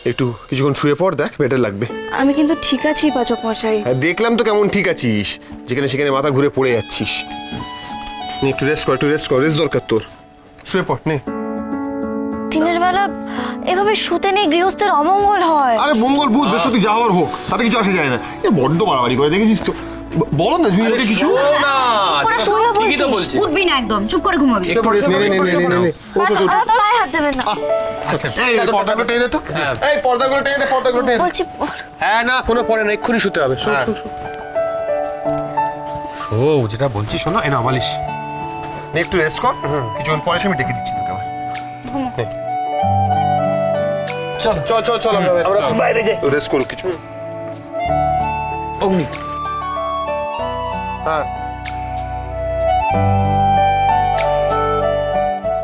একটু কিছুক্ষণ শুয়ে পড়, দেখ বেটার লাগবে। আমি কিন্তু ঠিক আছি পাচক মশাই। হ্যাঁ দেখলাম তো কেমন ঠিক আছিস, যেখানে সেখানে মাথা ঘুরে পড়ে যাচ্ছিস। নে একটু রেস্ট কর, একটু রেস্ট কর, রেস্ট দরকার তোর। শুয়ে পড় নে। দিনের বেলা এভাবে শুতে নেই, গৃহস্থের অমঙ্গল হয়। আরে মঙ্গল বুধ বৃহস্পতি যা হওয়ার হোক, তাতে কিছু আসে যায় না। এ বড্ড বাড়াবাড়ি করে, দেখেছিস তো। বলো না জুনি ওটা কিছু না। ঠিকই তো বলছিস। উঠবি না একদম, চুপ করে ঘুমাবি। একটু রেস্ট নে নে নে নে নে। পায়ে হাত দেবেন না। এই পর্দাগুলো টেনে দে তো। এই পর্দাগুলো টেনে দে, পর্দাগুলো টেনে দে। বলছি হ্যাঁ না কোনো পরে না, এক্ষুনি শুতে হবে। শো শো শো শো, যেটা বলছি শোনো। এই না বালিশ নে একটু রেস্ট কর, কিছুক্ষণ পরে আমি ডেকে দিচ্ছি তোকে আবার। চল চল চল চল আমরা বাইরে যাই। রেস্ট করো কিছু। অগ্নি হ্যাঁ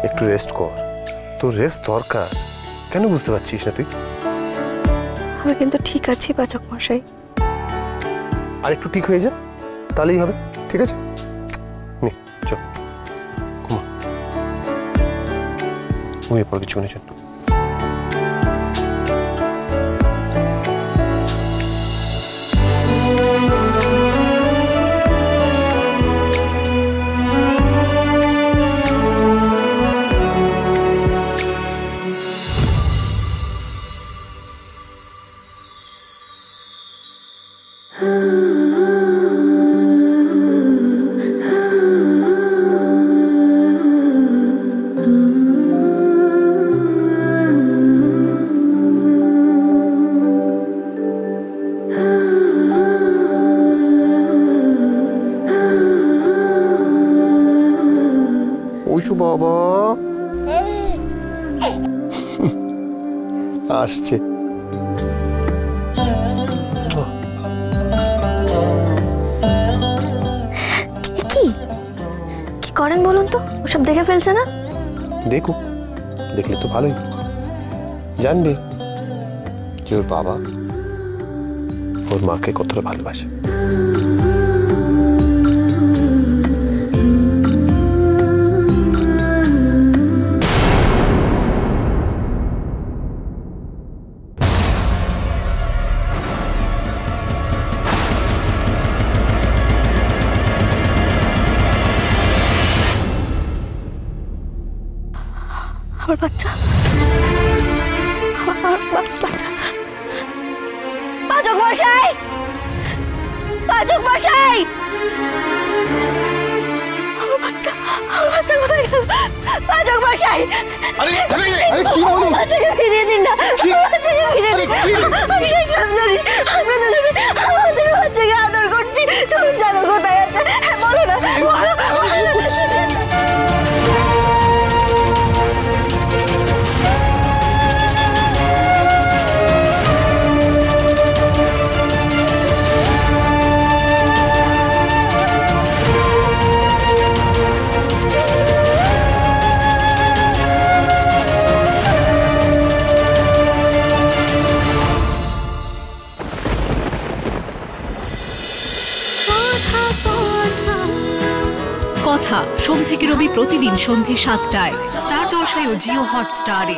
একটু রেস্ট কর, তোর রেস্ট দরকার। কেন বুঝতে পারছিস না তুই? আমি কিন্তু ঠিক আছি পাচক মশাই। আর একটু ঠিক হয়ে যা, তাহলেই হবে। ঠিক আছে নে চল ঘুমা, ঘুমিয়ে পড় কিছুক্ষণের জন্য। বাবা আসছে। কি করেন বলুন তো? ওসব দেখে ফেলছে না? দেখো, দেখলে তো ভালোই, জানবে যে ওর বাবা ওর মাকে কতটা ভালোবাসে। আমার বাচ্চা, আমার বাচ্চা। পাচক মশাই, পাচক মশাই, আমার বাচ্চা কোথায় গেল? পাচক মশাই, আরে কি হলো? বাচ্চাকে ফিরিয়ে দিন না, বাচ্চাকে ফিরিয়ে দিন। আমি দেখলাম জানি আমরা দুজনে আমাদের বাচ্চাকে আদর করছি, তুমি জানো কোথায় আছে? বলো না, বলো। কথা সোম থেকে রবি প্রতিদিন সন্ধ্যে ৭টায় স্টার জলসায় ও জিও হটস্টারে।